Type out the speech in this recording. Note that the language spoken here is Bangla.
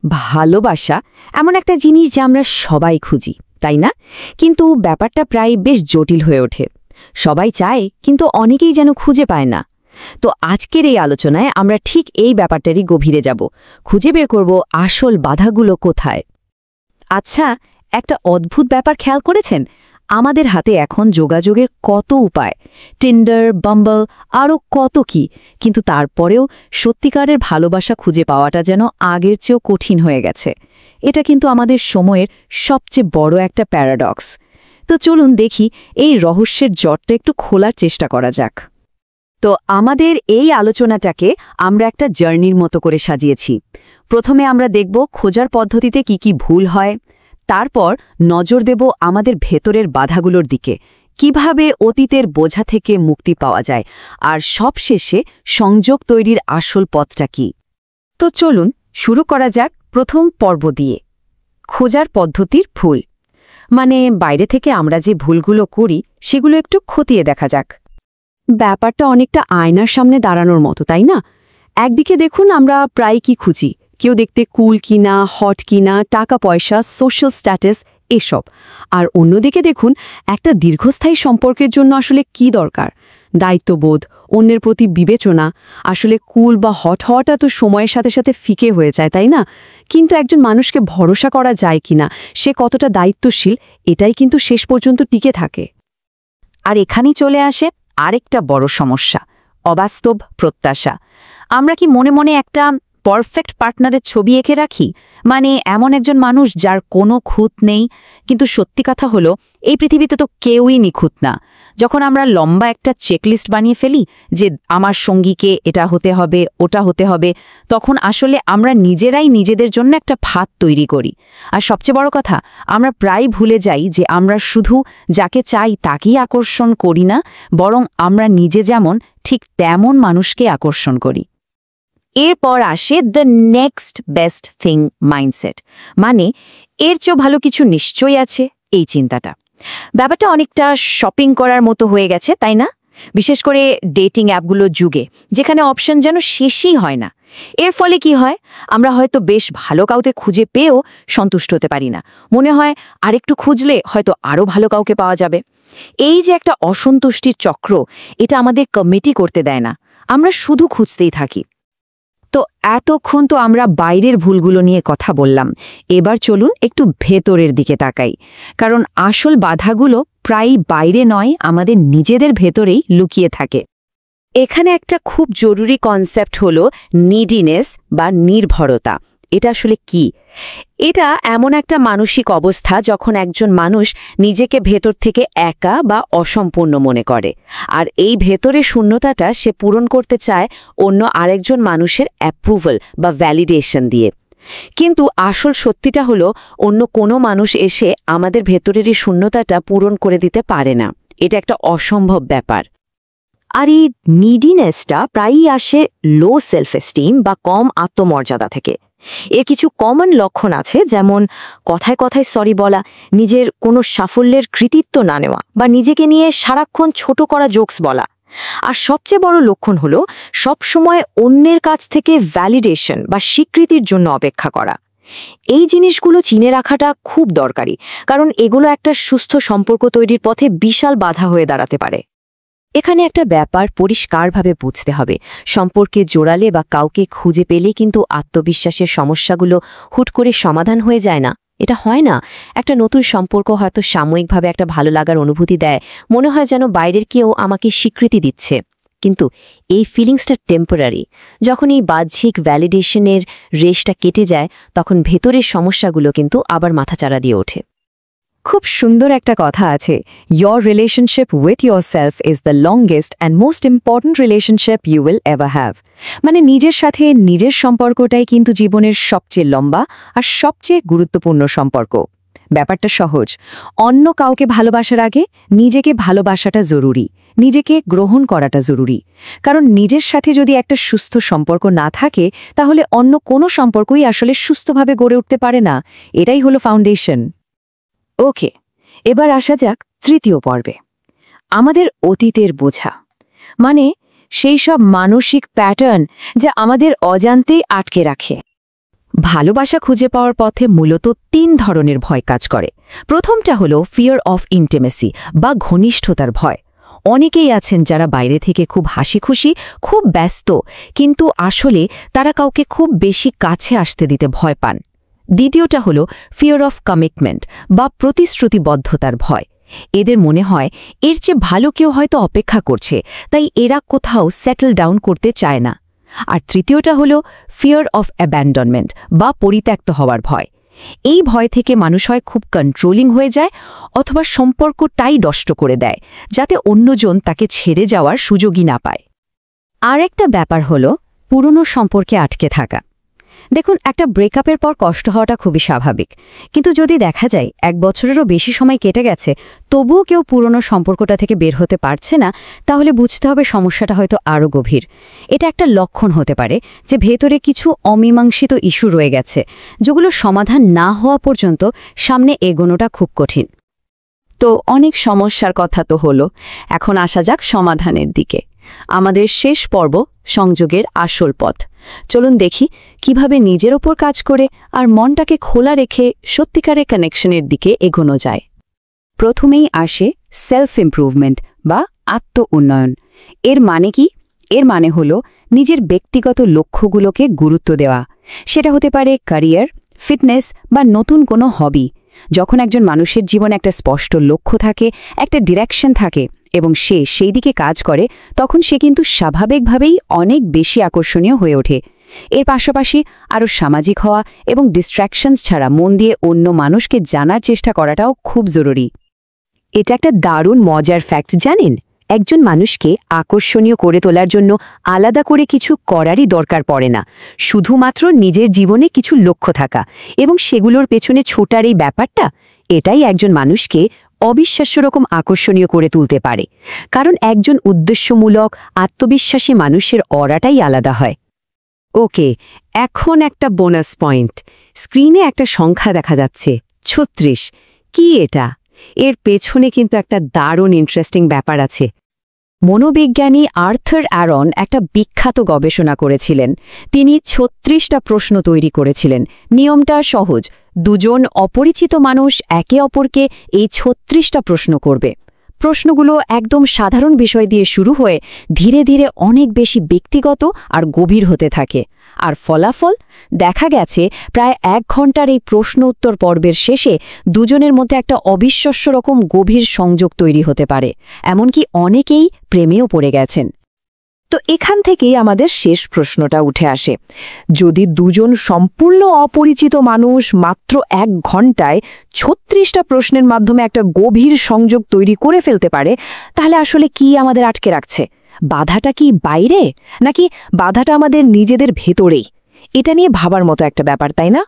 ভালোবাসা এমন একটা জিনিস যা আমরা সবাই খুঁজি, তাই না? কিন্তু ব্যাপারটা প্রায় বেশ জটিল হয়ে ওঠে। সবাই চায়, কিন্তু অনেকেই যেন খুঁজে পায় না। তো আজকের এই আলোচনায় আমরা ঠিক এই ব্যাপারটারই গভীরে যাব, খুঁজে বের করব আসল বাধাগুলো কোথায়। আচ্ছা, একটা অদ্ভুত ব্যাপার খেয়াল করেছেন? আমাদের হাতে এখন যোগাযোগের কত উপায়, টিন্ডার, বাম্বল, আরও কত কি, কিন্তু তারপরেও সত্যিকারের ভালোবাসা খুঁজে পাওয়াটা যেন আগের চেয়েও কঠিন হয়ে গেছে। এটা কিন্তু আমাদের সময়ের সবচেয়ে বড় একটা প্যারাডক্স। তো চলুন দেখি এই রহস্যের জটটা একটু খোলার চেষ্টা করা যাক। তো আমাদের এই আলোচনাটাকে আমরা একটা জার্নির মতো করে সাজিয়েছি। প্রথমে আমরা দেখব খোঁজার পদ্ধতিতে কি কি ভুল হয়, তারপর নজর দেব আমাদের ভেতরের বাধাগুলোর দিকে, কিভাবে অতীতের বোঝা থেকে মুক্তি পাওয়া যায়, আর সবশেষে সংযোগ তৈরির আসল পথটা কি। তো চলুন শুরু করা যাক প্রথম পর্ব দিয়ে, খোঁজার পদ্ধতির ভুল। মানে বাইরে থেকে আমরা যে ভুলগুলো করি সেগুলো একটু খতিয়ে দেখা যাক। ব্যাপারটা অনেকটা আয়নার সামনে দাঁড়ানোর মতো, তাই না? একদিকে দেখুন আমরা প্রায় কি খুঁজি, কেউ দেখতে কুল কিনা, হট কিনা, টাকা পয়সা, সোশ্যাল স্ট্যাটাস, এসব। আর অন্যদিকে দেখুন একটা দীর্ঘস্থায়ী সম্পর্কের জন্য আসলে কি দরকার, দায়িত্ববোধ, অন্যের প্রতি বিবেচনা। আসলে কুল বা হট হওয়াটা তো সময়ের সাথে সাথে ফিকে হয়ে যায়, তাই না? কিন্তু একজন মানুষকে ভরসা করা যায় কিনা, সে কতটা দায়িত্বশীল, এটাই কিন্তু শেষ পর্যন্ত টিকে থাকে। আর এখানেই চলে আসে আরেকটা বড় সমস্যা, অবাস্তব প্রত্যাশা। আমরা কি মনে মনে একটা পারফেক্ট পার্টনারের ছবি এঁকে রাখি, মানে এমন একজন মানুষ যার কোনো খুঁত নেই? কিন্তু সত্যি কথা হলো এই পৃথিবীতে তো কেউই নিখুঁত না। যখন আমরা লম্বা একটা চেকলিস্ট বানিয়ে ফেলি যে আমার সঙ্গীকে এটা হতে হবে, ওটা হতে হবে, তখন আসলে আমরা নিজেরাই নিজেদের জন্য একটা ফাঁদ তৈরি করি। আর সবচেয়ে বড় কথা, আমরা প্রায় ভুলে যাই যে আমরা শুধু যাকে চাই তাকেই আকর্ষণ করি না, বরং আমরা নিজে যেমন ঠিক তেমন মানুষকে আকর্ষণ করি। এরপর আসে the next best thing mindset, মানে এর চেয়েও ভালো কিছু নিশ্চয়ই আছে, এই চিন্তাটা। ব্যাপারটা অনেকটা শপিং করার মতো হয়ে গেছে, তাই না? বিশেষ করে ডেটিং অ্যাপগুলোর যুগে, যেখানে অপশন যেন শেষই হয় না। এর ফলে কি হয়, আমরা হয়তো বেশ ভালো কাউকে খুঁজে পেয়েও সন্তুষ্ট হতে পারি না। মনে হয় আরেকটু খুঁজলে হয়তো আরও ভালো কাউকে পাওয়া যাবে। এই যে একটা অসন্তুষ্টির চক্র, এটা আমাদের কমিটি করতে দেয় না, আমরা শুধু খুঁজতেই থাকি। তো এতক্ষণ তো আমরা বাইরের ভুলগুলো নিয়ে কথা বললাম, এবার চলুন একটু ভেতরের দিকে তাকাই। কারণ আসল বাধাগুলো প্রায়ই বাইরে নয়, আমাদের নিজেদের ভেতরেই লুকিয়ে থাকে। এখানে একটা খুব জরুরি কনসেপ্ট হলো নিডিনেস বা নির্ভরতা। এটা আসলে কি? এটা এমন একটা মানসিক অবস্থা যখন একজন মানুষ নিজেকে ভেতর থেকে একা বা অসম্পূর্ণ মনে করে, আর এই ভেতরের শূন্যতাটা সে পূরণ করতে চায় অন্য আরেকজন মানুষের অ্যাপ্রুভাল বা ভ্যালিডেশন দিয়ে। কিন্তু আসল সত্যিটা হলো অন্য কোনো মানুষ এসে আমাদের ভেতরের এই শূন্যতাটা পূরণ করে দিতে পারে না। এটা একটা অসম্ভব ব্যাপার। আর এই নিডিনেসটা প্রায়ই আসে লো সেলফ এস্টিম বা কম আত্মমর্যাদা থেকে। এর কিছু কমন লক্ষণ আছে, যেমন কথায় কথায় সরি বলা, নিজের কোনো সাফল্যের কৃতিত্ব না নেওয়া, বা নিজেকে নিয়ে সারাক্ষণ ছোট করা জোকস বলা। আর সবচেয়ে বড় লক্ষণ হলো সবসময় অন্যের কাছ থেকে ভ্যালিডেশন বা স্বীকৃতির জন্য অপেক্ষা করা। এই জিনিসগুলো চিনে রাখাটা খুব দরকারি, কারণ এগুলো একটা সুস্থ সম্পর্ক তৈরির পথে বিশাল বাধা হয়ে দাঁড়াতে পারে। এখানে একটা ব্যাপার পরিষ্কারভাবে বুঝতে হবে, সম্পর্কে জোড়ালে বা কাউকে খুঁজে পেলে কিন্তু আত্মবিশ্বাসের সমস্যাগুলো হুট করে সমাধান হয়ে যায় না। এটা হয় না। একটা নতুন সম্পর্ক হয়তো সাময়িকভাবে একটা ভালো লাগার অনুভূতি দেয়, মনে হয় যেন বাইরের কেউ আমাকে স্বীকৃতি দিচ্ছে। কিন্তু এই ফিলিংসটা টেম্পোরারি। যখন এই বাহ্যিক ভ্যালিডেশনের রেশটা কেটে যায়, তখন ভেতরের সমস্যাগুলো কিন্তু আবার মাথাচাড়া দিয়ে ওঠে। খুব সুন্দর একটা কথা আছে, your relationship with yourself is the longest and most important relationship you will ever have। মানে নিজের সাথে নিজের সম্পর্কটাই কিন্তু জীবনের সবচেয়ে লম্বা আর সবচেয়ে গুরুত্বপূর্ণ সম্পর্ক। ব্যাপারটা সহজ, অন্য কাউকে ভালোবাসার আগে নিজেকে ভালোবাসাটা জরুরি, নিজেকে গ্রহণ করাটা জরুরি। কারণ নিজের সাথে যদি একটা সুস্থ সম্পর্ক না থাকে, তাহলে অন্য কোনো সম্পর্কই আসলে সুস্থভাবে গড়ে উঠতে পারে না। এটাই হলো ফাউন্ডেশন। ওকে, এবার আসা যাক তৃতীয় পর্বে, আমাদের অতীতের বোঝা। মানে সেই সব মানসিক প্যাটার্ন যা আমাদের অজান্তেই আটকে রাখে। ভালোবাসা খুঁজে পাওয়ার পথে মূলত ৩ ধরনের ভয় কাজ করে। প্রথমটা হলো ফিয়ার অফ ইন্টিমেসি বা ঘনিষ্ঠতার ভয়। অনেকেই আছেন যারা বাইরে থেকে খুব হাসিখুশি, খুব ব্যস্ত, কিন্তু আসলে তারা কাউকে খুব বেশি কাছে আসতে দিতে ভয় পান। দ্বিতীয়টা হলো ফিয়ার অফ কমিটমেন্ট বা প্রতিশ্রুতিবদ্ধতার ভয়। এদের মনে হয় এর চেয়ে ভালো কেউ হয়তো অপেক্ষা করছে, তাই এরা কোথাও সেটেল ডাউন করতে চায় না। আর তৃতীয়টা হলো ফিয়ার অফ অ্যাব্যান্ডনমেন্ট বা পরিত্যক্ত হওয়ার ভয়। এই ভয় থেকে মানুষ হয় খুব কন্ট্রোলিং হয়ে যায় অথবা সম্পর্কটাই নষ্ট করে দেয়, যাতে অন্যজন তাকে ছেড়ে যাওয়ার সুযোগই না পায়। আর একটা ব্যাপার হলো পুরনো সম্পর্কে আটকে থাকা। দেখুন, একটা ব্রেকআপের পর কষ্ট হওয়াটা খুবই স্বাভাবিক, কিন্তু যদি দেখা যায় 1 বছরেরও বেশি সময় কেটে গেছে, তবুও কেউ পুরনো সম্পর্কটা থেকে বের হতে পারছে না, তাহলে বুঝতে হবে সমস্যাটা হয়তো আরও গভীর। এটা একটা লক্ষণ হতে পারে যে ভেতরে কিছু অমীমাংসিত ইস্যু রয়ে গেছে, যেগুলো সমাধান না হওয়া পর্যন্ত সামনে এগোনোটা খুব কঠিন। তো অনেক সমস্যার কথা তো হলো, এখন আসা যাক সমাধানের দিকে। আমাদের শেষ পর্ব, সংযোগের আসল পথ। চলুন দেখি কিভাবে নিজের ওপর কাজ করে আর মনটাকে খোলা রেখে সত্যিকারের কানেকশনের দিকে এগোনো যায়। প্রথমেই আসে সেলফ ইমপ্রুভমেন্ট বা আত্ম উন্নয়ন। এর মানে কি? এর মানে হলো নিজের ব্যক্তিগত লক্ষ্যগুলোকে গুরুত্ব দেওয়া। সেটা হতে পারে ক্যারিয়ার, ফিটনেস বা নতুন কোনো হবি। যখন একজন মানুষের জীবনে একটা স্পষ্ট লক্ষ্য থাকে, একটা ডিরেকশন থাকে এবং সে সেই দিকে কাজ করে, তখন সে কিন্তু স্বাভাবিকভাবেই অনেক বেশি আকর্ষণীয় হয়ে ওঠে। এর পাশাপাশি আরও সামাজিক হওয়া এবং ডিস্ট্র্যাকশনস ছাড়া মন দিয়ে অন্য মানুষকে জানার চেষ্টা করাটাও খুব জরুরি। এটা একটা দারুণ মজার ফ্যাক্ট জানেন, একজন মানুষকে আকর্ষণীয় করে তোলার জন্য আলাদা করে কিছু করারই দরকার পড়ে না। শুধুমাত্র নিজের জীবনে কিছু লক্ষ্য থাকা এবং সেগুলোর পেছনে ছোটার এই ব্যাপারটা, এটাই একজন মানুষকে অবিশ্বাস্য রকম আকর্ষণীয় করে তুলতে পারে। কারণ একজন উদ্দেশ্যমূলক, আত্মবিশ্বাসী মানুষের অরাটাই আলাদা হয়। ওকে, এখন একটা বোনাস পয়েন্ট। স্ক্রিনে একটা সংখ্যা দেখা যাচ্ছে, 36। কি এটা? এর পেছনে কিন্তু একটা দারুণ ইন্টারেস্টিং ব্যাপার আছে। মনোবিজ্ঞানী আর্থার অ্যারন একটা বিখ্যাত গবেষণা করেছিলেন। তিনি 36টা প্রশ্ন তৈরি করেছিলেন। নিয়মটা সহজ, দুজন অপরিচিত মানুষ একে অপরকে এই 36টা প্রশ্ন করবে। প্রশ্নগুলো একদম সাধারণ বিষয় দিয়ে শুরু হয়ে ধীরে ধীরে অনেক বেশি ব্যক্তিগত আর গভীর হতে থাকে। আর ফলাফল দেখা গেছে, প্রায় 1 ঘন্টার এই প্রশ্ন উত্তর পর্বের শেষে দুজনের মধ্যে একটা অবিশ্বাস্য রকম গভীর সংযোগ তৈরি হতে পারে। এমনকি অনেকেই প্রেমেও পড়ে গেছেন। তো এখান থেকেই আমাদের শেষ প্রশ্নটা উঠে আসে, যদি দুজন সম্পূর্ণ অপরিচিত মানুষ মাত্র 1 ঘন্টায় 36টা প্রশ্নের মাধ্যমে একটা গভীর সংযোগ তৈরি করে ফেলতে পারে, তাহলে আসলে কি আমাদের আটকে রাখছে? বাধাটা কি বাইরে, নাকি বাধাটা আমাদের নিজেদের ভেতরেই? এটা নিয়ে ভাবার মতো একটা ব্যাপার, তাই না?